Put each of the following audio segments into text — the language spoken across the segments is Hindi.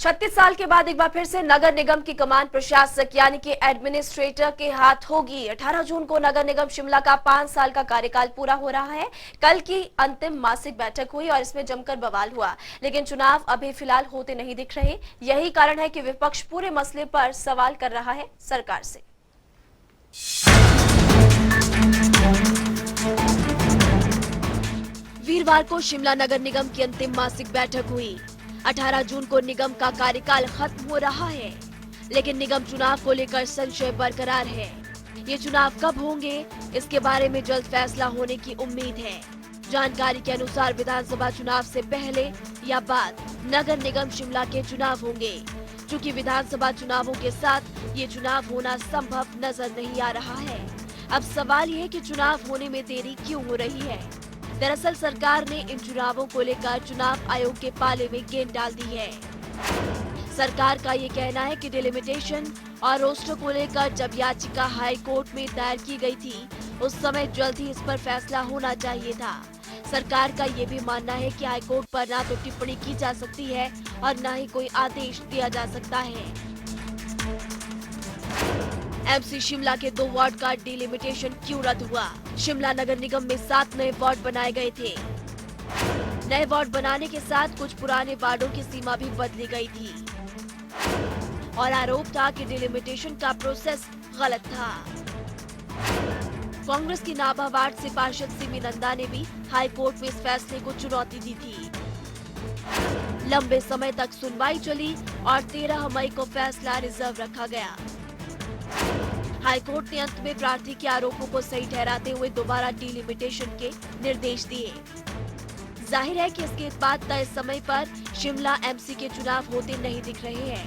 36 साल के बाद एक बार फिर से नगर निगम की कमान प्रशासक यानी कि एडमिनिस्ट्रेटर के हाथ होगी। 18 जून को नगर निगम शिमला का 5 साल का कार्यकाल पूरा हो रहा है। कल की अंतिम मासिक बैठक हुई और इसमें जमकर बवाल हुआ, लेकिन चुनाव अभी फिलहाल होते नहीं दिख रहे। यही कारण है कि विपक्ष पूरे मसले पर सवाल कर रहा है सरकार से। वीरवार को शिमला नगर निगम की अंतिम मासिक बैठक हुई। 18 जून को निगम का कार्यकाल खत्म हो रहा है, लेकिन निगम चुनाव को लेकर संशय बरकरार है। ये चुनाव कब होंगे, इसके बारे में जल्द फैसला होने की उम्मीद है। जानकारी के अनुसार विधानसभा चुनाव से पहले या बाद नगर निगम शिमला के चुनाव होंगे। चूँकि विधानसभा चुनावों के साथ ये चुनाव होना संभव नजर नहीं आ रहा है। अब सवाल ये कि चुनाव होने में देरी क्यों हो रही है। दरअसल सरकार ने इन चुनावों को लेकर चुनाव आयोग के पाले में गेंद डाल दी है। सरकार का ये कहना है कि डिलिमिटेशन और रोस्टर को लेकर जब याचिका हाई कोर्ट में दायर की गई थी, उस समय जल्द ही इस पर फैसला होना चाहिए था। सरकार का ये भी मानना है कि हाई कोर्ट पर ना तो टिप्पणी की जा सकती है और न ही कोई आदेश दिया जा सकता है। एमसी शिमला के 2 वार्ड का डिलिमिटेशन क्यों रद्द हुआ। शिमला नगर निगम में 7 नए वार्ड बनाए गए थे। नए वार्ड बनाने के साथ कुछ पुराने वार्डों की सीमा भी बदली गई थी और आरोप था कि डिलिमिटेशन का प्रोसेस गलत था। कांग्रेस की नाभा वार्ड से पार्षद सिमी नंदा ने भी हाई कोर्ट में इस फैसले को चुनौती दी थी। लंबे समय तक सुनवाई चली और 13 मई को फैसला रिजर्व रखा गया। हाईकोर्ट ने अंत में प्रार्थी के आरोपों को सही ठहराते हुए दोबारा डिलिमिटेशन के निर्देश दिए। जाहिर है कि इसके बाद तय समय पर शिमला एमसी के चुनाव होते नहीं दिख रहे हैं।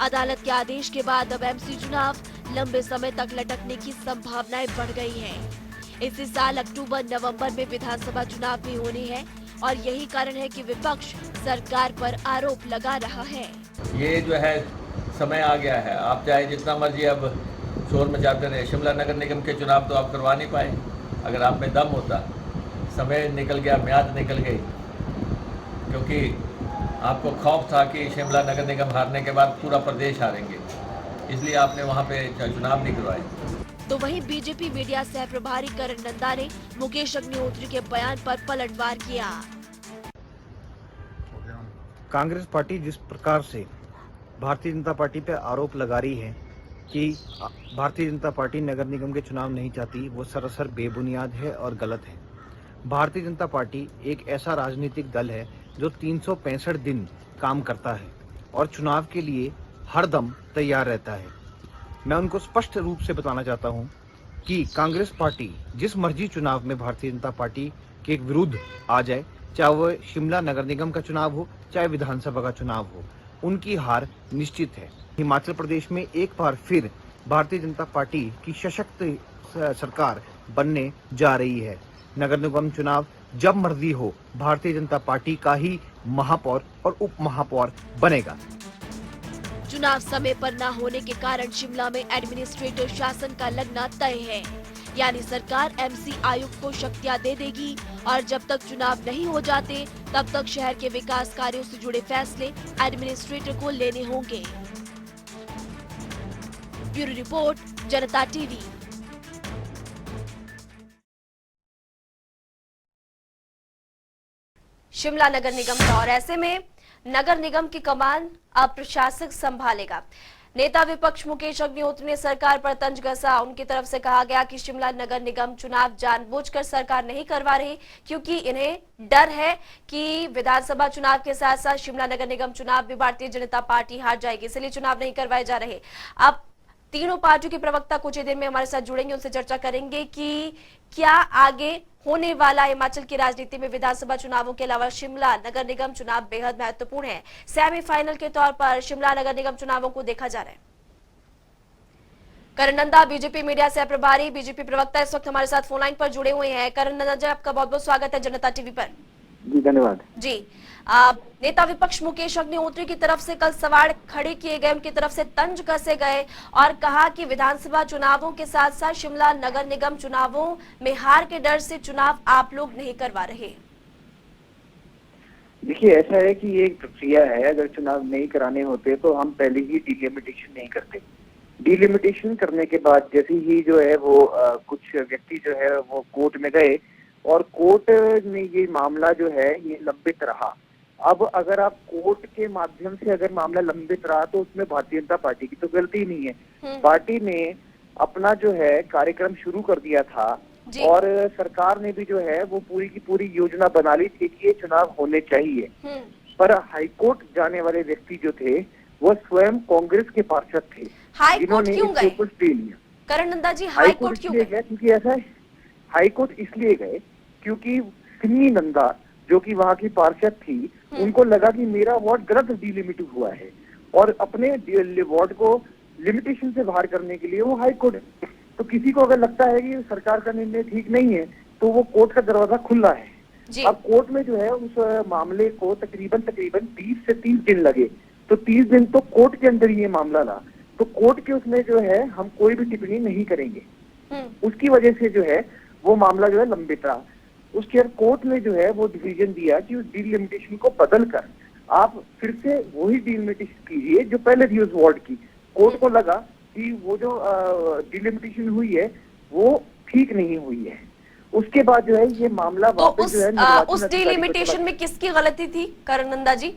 अदालत के आदेश के बाद अब एमसी चुनाव लंबे समय तक लटकने की संभावनाएं बढ़ गई हैं। इसी साल अक्टूबर-नवंबर में विधानसभा चुनाव भी होने हैं और यही कारण है कि विपक्ष सरकार पर आरोप लगा रहा है। ये जो है समय आ गया है, आप चाहे जितना मर्जी अब शोर मचाते रहे, शिमला नगर निगम के चुनाव तो आप करवा नहीं पाए। अगर आप में दम होता, समय निकल गया, म्याद निकल गई, क्योंकि आपको खौफ था कि शिमला नगर निगम हारने के बाद पूरा प्रदेश हारेंगे, इसलिए आपने वहाँ पे चुनाव नहीं करवाए। तो वहीं बीजेपी मीडिया सह प्रभारी करण नंदा ने मुकेश अग्निहोत्री के बयान पर पलटवार किया। कांग्रेस पार्टी जिस प्रकार से भारतीय जनता पार्टी पे आरोप लगा रही है कि भारतीय जनता पार्टी नगर निगम के चुनाव नहीं चाहती, वो सरासर बेबुनियाद है और गलत है। भारतीय जनता पार्टी एक ऐसा राजनीतिक दल है जो 365 दिन काम करता है और चुनाव के लिए हर दम तैयार रहता है। मैं उनको स्पष्ट रूप से बताना चाहता हूं कि कांग्रेस पार्टी जिस मर्जी चुनाव में भारतीय जनता पार्टी के विरुद्ध आ जाए, चाहे वह शिमला नगर निगम का चुनाव हो, चाहे विधानसभा का चुनाव हो, उनकी हार निश्चित है। हिमाचल प्रदेश में एक बार फिर भारतीय जनता पार्टी की सशक्त सरकार बनने जा रही है। नगर निगम चुनाव जब मर्जी हो, भारतीय जनता पार्टी का ही महापौर और उप महापौर बनेगा। चुनाव समय पर न होने के कारण शिमला में एडमिनिस्ट्रेटिव शासन का लगना तय है, यानी सरकार एमसी आयुक्त को शक्तियां दे देगी और जब तक चुनाव नहीं हो जाते तब तक शहर के विकास कार्यों से जुड़े फैसले एडमिनिस्ट्रेटर को लेने होंगे। ब्यूरो रिपोर्ट, जनता टीवी। शिमला नगर निगम का और ऐसे में नगर निगम की कमान अब प्रशासक संभालेगा। नेता विपक्ष मुकेश अग्निहोत्री ने सरकार पर तंज कसा। उनकी तरफ से कहा गया कि शिमला नगर निगम चुनाव जानबूझकर सरकार नहीं करवा रही, क्योंकि इन्हें डर है कि विधानसभा चुनाव के साथ साथ शिमला नगर निगम चुनाव भी भारतीय जनता पार्टी हार जाएगी, इसलिए चुनाव नहीं करवाए जा रहे। अब तीनों पार्टियों के प्रवक्ता कुछ ही देर में हमारे साथ जुड़ेंगे, उनसे चर्चा करेंगे कि क्या आगे होने वाला हिमाचल की राजनीति में विधानसभा चुनावों के अलावा शिमला नगर निगम चुनाव बेहद महत्वपूर्ण है। सेमीफाइनल के तौर पर शिमला नगर निगम चुनावों को देखा जा रहा है। करण नंदा बीजेपी मीडिया सह प्रभारी, बीजेपी प्रवक्ता इस वक्त हमारे साथ फोन लाइन पर जुड़े हुए हैं। करण नंदा जी, आपका बहुत बहुत स्वागत है जनता टीवी पर। जी धन्यवाद। जी, नेता विपक्ष मुकेश अग्निहोत्री की तरफ से कल सवाल खड़े किए गए, उनकी तरफ से तंज कसे गए और कहा कि विधानसभा चुनावों के साथ साथ शिमला नगर निगम चुनावों में हार के डर से चुनाव आप लोग नहीं करवा रहे। देखिए, ऐसा है कि ये एक प्रक्रिया है। अगर चुनाव नहीं कराने होते तो हम पहले ही डिलिमिटेशन नहीं करते। डिलिमिटेशन करने के बाद जैसे ही जो है वो कुछ व्यक्ति जो है वो कोर्ट में गए और कोर्ट ने ये मामला जो है ये लंबित रहा। अब अगर आप कोर्ट के माध्यम से अगर मामला लंबित रहा तो उसमें भारतीय जनता पार्टी की तो गलती नहीं है। पार्टी ने अपना जो है कार्यक्रम शुरू कर दिया था और सरकार ने भी जो है वो पूरी की पूरी योजना बना ली थी कि ये चुनाव होने चाहिए। पर हाईकोर्ट जाने वाले व्यक्ति जो थे वो स्वयं कांग्रेस के पार्षद थे, हाईकोर्ट क्यों गए? स्टे लिया। करण नंदा जी, हाईकोर्ट क्यों गए? क्योंकि ऐसा है, हाईकोर्ट इसलिए गए क्योंकि सिन्नी नंदा जो कि वहाँ की पार्षद थी, उनको लगा कि मेरा वार्ड गलत डिलिमिट हुआ है और अपने वार्ड को लिमिटेशन से बाहर करने के लिए वो हाईकोर्ट। तो किसी को अगर लगता है कि सरकार का निर्णय ठीक नहीं है तो वो कोर्ट का दरवाजा खुला है। अब कोर्ट में जो है उस मामले को तकरीबन 20 से 30 दिन लगे, तो 30 दिन तो कोर्ट के अंदर ये मामला रहा, तो कोर्ट के उसमें जो है हम कोई भी टिप्पणी नहीं करेंगे। उसकी वजह से जो है वो मामला जो है लंबित रहा। उसके बाद कोर्ट ने जो है वो डिसीजन दिया कि उस डिलिमिटेशन को बदल कर आप फिर से वही डिलिमिटेशन कीजिए जो पहले थी उस वार्ड की। कोर्ट को लगा कि वो जो डिलिमिटेशन हुई है वो ठीक नहीं हुई है। उसके बाद जो है ये मामला तो वापस जो है उस डिलिमिटेशन में किसकी गलती थी करण नंदा जी?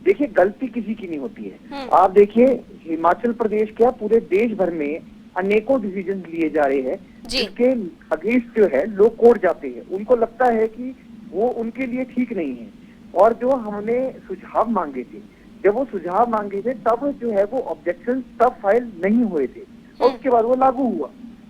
देखिए, गलती किसी की नहीं होती है। आप देखिए, हिमाचल प्रदेश क्या पूरे देश भर में अनेकों डिसीजन लिए जा रहे हैं जिसके अगेंस्ट जो है लोग कोर्ट जाते हैं। उनको लगता है कि वो उनके लिए ठीक नहीं है। और जो हमने सुझाव मांगे थे, जब वो सुझाव मांगे थे तब जो है वो ऑब्जेक्शन तब फाइल नहीं हुए थे और उसके बाद वो लागू हुआ।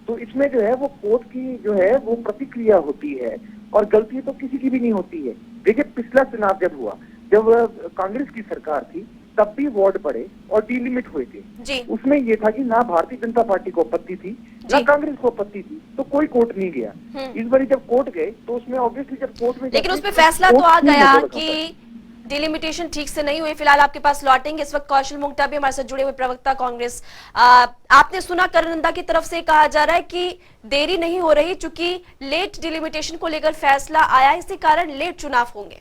तो इसमें जो है वो कोर्ट की जो है वो प्रतिक्रिया होती है और गलती तो किसी की भी नहीं होती है। देखिए, पिछला चुनाव जब हुआ, जब कांग्रेस की सरकार थी, तब भी वार्ड बढ़े और डिलिमिट हुए थे। उसमें ये था कि ना भारतीय जनता पार्टी को आपत्ति थी ना कांग्रेस को आपत्ति थी, तो कोई कोर्ट नहीं गया। इस बार जब कोर्ट गए तो उसमें ऑब्वियसली जब कोर्ट में, लेकिन उसमें फैसला तो आ गया कि डिलिमिटेशन ठीक से नहीं हुई। फिलहाल आपके पास लौटेंगे, इस वक्त कौशल मुंगटा भी हमारे साथ जुड़े हुए प्रवक्ता कांग्रेस। आपने सुना करण नंदा की तरफ से कहा जा रहा है कि देरी नहीं हो रही, चूंकि लेट डिलिमिटेशन को लेकर फैसला आया, इसी कारण लेट चुनाव होंगे।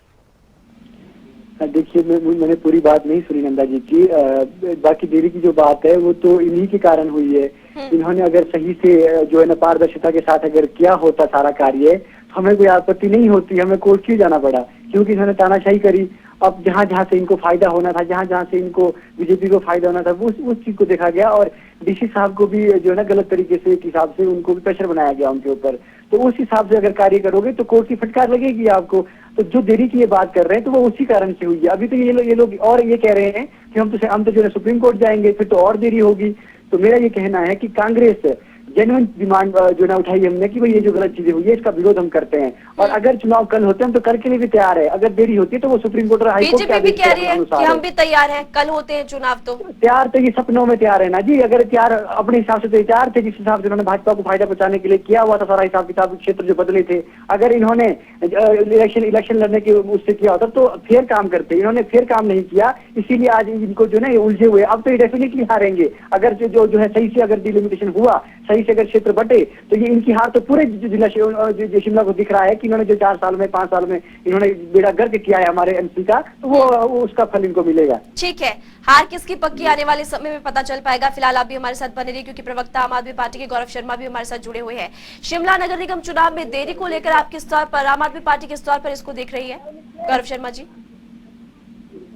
देखिए, मैंने पूरी बात नहीं सुनी नंदा जी की। बाकी देरी की जो बात है वो तो इन्हीं के कारण हुई है। इन्होंने अगर सही से जो है ना पारदर्शिता के साथ अगर किया होता सारा कार्य, हमें कोई आपत्ति नहीं होती। हमें कोर्ट क्यों जाना पड़ा? क्योंकि इन्होंने तानाशाही करी। अब जहाँ जहाँ से इनको फायदा होना था, जहाँ जहाँ से इनको बीजेपी को फायदा होना था, वो उस चीज को देखा गया और डीसी साहब को भी जो है ना गलत तरीके से एक हिसाब से उनको भी प्रेशर बनाया गया उनके ऊपर। तो उस हिसाब से अगर कार्य करोगे तो कोर्ट की फटकार लगेगी आपको। तो जो देरी की ये बात कर रहे हैं तो वो उसी कारण से हुई है। अभी तो ये लोग और ये कह रहे हैं कि हम तो जो है सुप्रीम कोर्ट जाएंगे, फिर तो और देरी होगी। तो मेरा ये कहना है कि कांग्रेस जेन्युइन डिमांड जो ना उठाई हमने कि भाई ये जो गलत चीजें हुई है इसका विरोध हम करते हैं और अगर चुनाव कल होते हैं तो कल के लिए भी तैयार है। अगर देरी होती है तो वो सुप्रीम कोर्ट और हाई कोर्ट बीजेपी भी कह रही है कि हम भी तैयार हैं, कल होते हैं चुनाव। तो तैयार तो ये सपनों में तैयार है ना जी। अगर तैयार अपने हिसाब से तैयार थे, जिस हिसाब से उन्होंने भाजपा को फायदा पहुंचाने के लिए किया हुआ था सारा हिसाब किताब, क्षेत्र जो बदले थे, अगर इन्होंने इलेक्शन लड़ने के उससे किया होता तो फेयर काम करते। इन्होंने फेयर काम नहीं किया, इसीलिए आज इनको जो है उलझे हुए। अब तो ये डेफिनेटली हारेंगे अगर जो है सही से अगर डिलिमिटेशन हुआ, सही से अगर क्षेत्र बटे तो ये इनकी हार तो पूरे जिला शिमला को दिख रहा है कि इन्होंने जो 4 साल में 5 साल में इन्होंने बेड़ा गर्क किया है हमारे एमपी का, तो वो उसका फल इनको मिलेगा। ठीक है, हार किसकी पक्की आने वाले समय में पता चल पाएगा। फिलहाल आप भी हमारे साथ बने रहिए क्योंकि प्रवक्ता आम आदमी पार्टी के गौरव शर्मा भी हमारे साथ जुड़े हुए हैं। शिमला नगर निगम चुनाव में देरी को लेकर आप किस तौर पर, आम आदमी पार्टी किस तौर पर इसको देख रही है, गौरव शर्मा जी?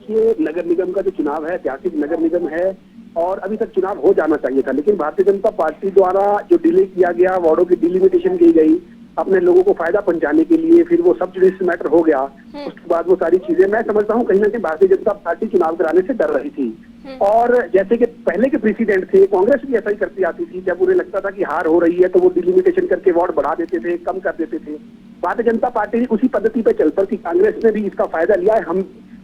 ये नगर निगम का जो चुनाव है ऐतिहासिक नगर निगम है और अभी तक चुनाव हो जाना चाहिए था, लेकिन भारतीय जनता पार्टी द्वारा जो डिले किया गया, वार्डों की डिलिमिटेशन की गई अपने लोगों को फायदा पहुंचाने के लिए, फिर वो सब जुडिशियल मैटर हो गया। उसके बाद वो सारी चीजें मैं समझता हूँ कहीं ना कहीं भारतीय जनता पार्टी चुनाव कराने से डर रही थी। और जैसे कि पहले के प्रेसिडेंट थे, कांग्रेस भी ऐसा ही करती आती थी। जब उन्हें लगता था कि हार हो रही है तो वो डिलिमिटेशन करके वार्ड बढ़ा देते थे, कम कर देते थे। भारतीय जनता पार्टी उसी पद्धति पे चल पड़ी। कांग्रेस ने भी इसका फायदा लिया है।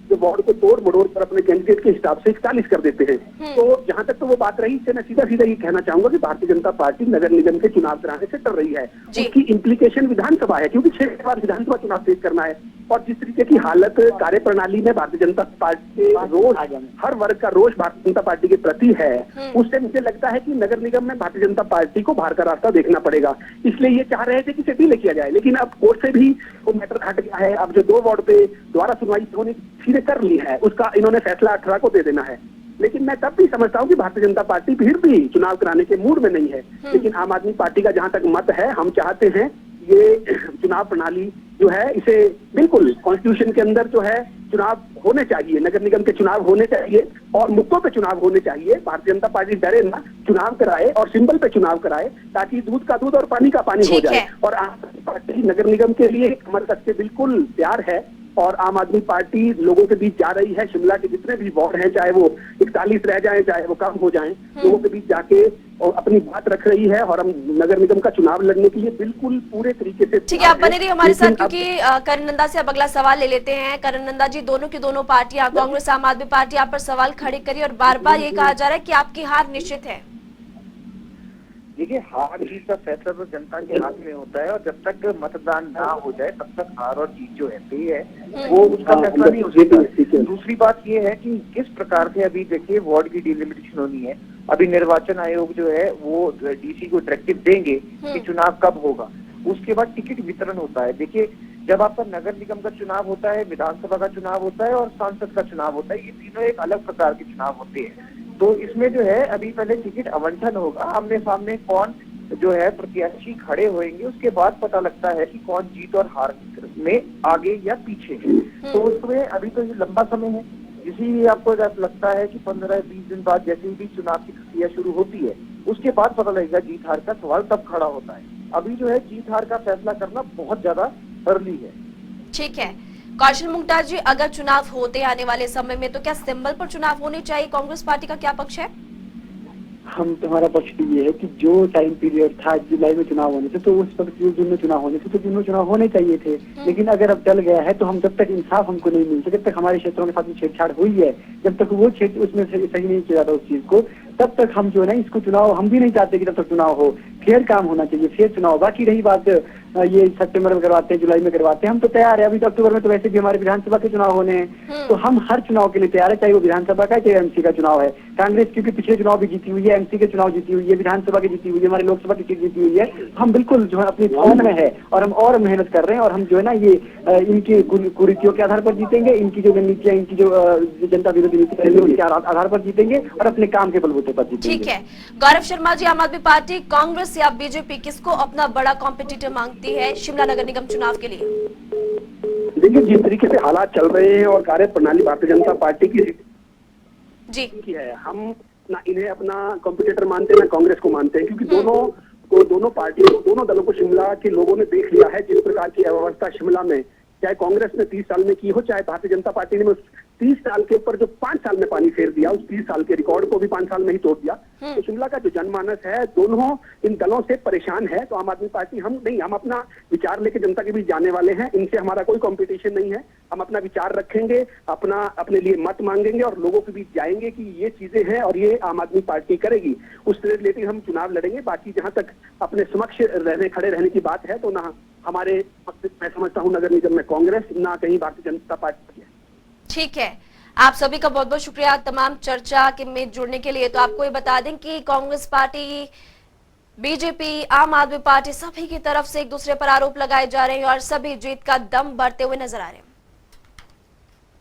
जो वार्ड को तोड़ मरोड़ कर अपने कैंडिडेट के हिसाब से 41 कर देते हैं। तो जहां तक तो वो बात रही, इससे मैं सीधा सीधा ये कहना चाहूंगा कि भारतीय जनता पार्टी नगर निगम के चुनाव कराने से डर रही है। उसकी इम्प्लीकेशन विधानसभा है, क्योंकि 6 बार विधानसभा चुनाव फेस करना है। और जिस तरीके की हालत कार्य प्रणाली में भारतीय जनता पार्टी के रोष, हर वर्ग का रोष भारतीय जनता पार्टी के प्रति है, उससे मुझे लगता है कि नगर निगम में भारतीय जनता पार्टी को बाहर का रास्ता देखना पड़ेगा। इसलिए ये चाह रहे थे कि इसे डीले किया जाए, लेकिन अब कोर्ट से भी वो मैटर हट गया है। अब जो 2 वार्ड पे दोबारा सुनवाई होने सीधे कर ली है, उसका इन्होंने फैसला 18 को दे देना है। लेकिन मैं तब भी समझता हूँ कि भारतीय जनता पार्टी फिर भी चुनाव कराने के मूड में नहीं है। लेकिन आम आदमी पार्टी का जहां तक मत है, हम चाहते हैं ये चुनाव प्रणाली जो है, इसे बिल्कुल कॉन्स्टिट्यूशन के अंदर जो है चुनाव होने चाहिए, नगर निगम के चुनाव होने चाहिए और मुद्दों पे चुनाव होने चाहिए। भारतीय जनता पार्टी डरे ना, चुनाव कराए और सिंबल पे चुनाव कराए, ताकि दूध का दूध और पानी का पानी हो जाए। और आम आदमी पार्टी नगर निगम के लिए कमर कस के बिल्कुल तैयार है और आम आदमी पार्टी लोगों के बीच जा रही है। शिमला के जितने भी वार्ड हैं, चाहे वो 41 रह जाए, चाहे वो कम हो जाएं, लोगों के बीच जाके और अपनी बात रख रही है। और हम नगर निगम का चुनाव लड़ने के लिए बिल्कुल पूरे तरीके से ठीक है, आप बने रहिए हमारे साथ, क्योंकि करण नंदा से अब अगला सवाल ले लेते हैं। करण नंदा जी, दोनों की दोनों पार्टियां, कांग्रेस आम आदमी पार्टी, आप पर सवाल खड़े करी और बार बार ये कहा जा रहा है कि आपकी हार निश्चित है। देखिए, हार जीत का फैसला तो जनता के हाथ में होता है और जब तक मतदान ना हो जाए तब तक हार और जीत जो है तय है, वो उसका फैसला नहीं हो सकता। दूसरी बात ये है कि किस प्रकार से अभी देखिए वार्ड की डिलिमिटेशन होनी है। अभी निर्वाचन आयोग जो है वो डीसी को डायरेक्टिव देंगे कि चुनाव कब होगा। उसके बाद टिकट वितरण होता है। देखिए, जब आपका नगर निगम का चुनाव होता है, विधानसभा का चुनाव होता है और सांसद का चुनाव होता है, ये तीनों एक अलग प्रकार के चुनाव होते हैं। तो इसमें जो है अभी पहले टिकट आवंटन होगा, आमने सामने कौन जो है प्रत्याशी खड़े होंगे, उसके बाद पता लगता है कि कौन जीत और हार में आगे या पीछे है। तो उसमें अभी तो ये लंबा समय है। इसीलिए आपको जब लगता है कि 15-20 दिन बाद जैसे ही सुनाव की प्रक्रिया शुरू होती है, उसके बाद पता लगेगा जीत हार का सवाल तब खड़ा होता है। अभी जो है जीत हार का फैसला करना बहुत ज्यादा अर्ली है। ठीक है, कौशल मुमताज जी, अगर चुनाव होते आने वाले समय में तो क्या सिंबल पर चुनाव होने चाहिए? कांग्रेस पार्टी का क्या पक्ष है? हमारा पक्ष तो ये है कि जो टाइम पीरियड था जुलाई में चुनाव होने से, तो उस वक्त जून में चुनाव होने से तो जून में चुनाव होने चाहिए थे। लेकिन अगर अब टल गया है तो हम जब तक इंसाफ हमको नहीं मिल सके, जब तक हमारे क्षेत्रों के साथ में छेड़छाड़ हुई है, जब तक वो क्षेत्र उसमें से सही नहीं किया जाता उस चीज को, तब तक हम जो है ना इसको चुनाव हम भी नहीं चाहते कि तब तक चुनाव हो। फेयर काम होना चाहिए, फेयर चुनाव। बाकी रही बात ये सितंबर में करवाते हैं, जुलाई में करवाते हैं, हम तो तैयार है। अभी तो अक्टूबर में तो वैसे भी हमारे विधानसभा के चुनाव होने हैं, तो हम हर चुनाव के लिए तैयार है, चाहे वो विधानसभा का चाहे एमसी का चुनाव है। कांग्रेस क्योंकि पिछले चुनाव भी जीती हुई है, एमसी के चुनाव जीती हुई है, विधानसभा की जीती हुई है, हमारे लोकसभा की सीट जीती हुई है। हम बिल्कुल जो है अपनी फॉर्म में है और हम और मेहनत कर रहे हैं और हम जो है ना ये इनकी कुरीतियों के आधार पर जीतेंगे, इनकी जो नीतियां, इनकी जो जनता विरोधी नीतियां हैं उनके आधार पर जीतेंगे और अपने काम के बलबूते पर जीतेंगे। ठीक है, गौरव शर्मा जी, आम आदमी पार्टी, कांग्रेस या बीजेपी, किसको अपना बड़ा कॉम्पिटिटर मांगती है शिमला नगर निगम चुनाव के लिए? देखिए, जिस तरीके से हालात चल रहे हैं और कार्य प्रणाली भारतीय जनता पार्टी की है, हम ना इन्हें अपना कॉम्पिटिटर मानते हैं ना कांग्रेस को मानते हैं, क्योंकि दोनों पार्टियों, दोनों दलों को शिमला के लोगों ने देख लिया है। जिस प्रकार की अव्यवस्था शिमला में, चाहे कांग्रेस ने 30 साल में की हो, चाहे भारतीय जनता पार्टी ने 30 साल के ऊपर जो 5 साल में पानी फेर दिया, उस 30 साल के रिकॉर्ड को भी 5 साल में ही तोड़ दिया। तो शिमला का जो जनमानस है, दोनों इन दलों से परेशान है। तो आम आदमी पार्टी हम अपना विचार लेके जनता के बीच जाने वाले हैं। इनसे हमारा कोई कंपटीशन नहीं है। हम अपना विचार रखेंगे, अपने लिए मत मांगेंगे और लोगों के बीच जाएंगे कि ये चीजें हैं और ये आम आदमी पार्टी करेगी, उससे रिलेटेड हम चुनाव लड़ेंगे। बाकी जहां तक अपने समक्ष खड़े रहने की बात है, तो ना हमारे, मैं समझता हूँ नगर निगम में कांग्रेस, ना कहीं भारतीय जनता पार्टी है। ठीक है, आप सभी का बहुत बहुत शुक्रिया तमाम चर्चा के में जुड़ने के लिए। तो आपको ये बता दें कि कांग्रेस पार्टी, बीजेपी, आम आदमी पार्टी, सभी की तरफ से एक दूसरे पर आरोप लगाए जा रहे हैं और सभी जीत का दम भरते हुए नजर आ रहे हैं।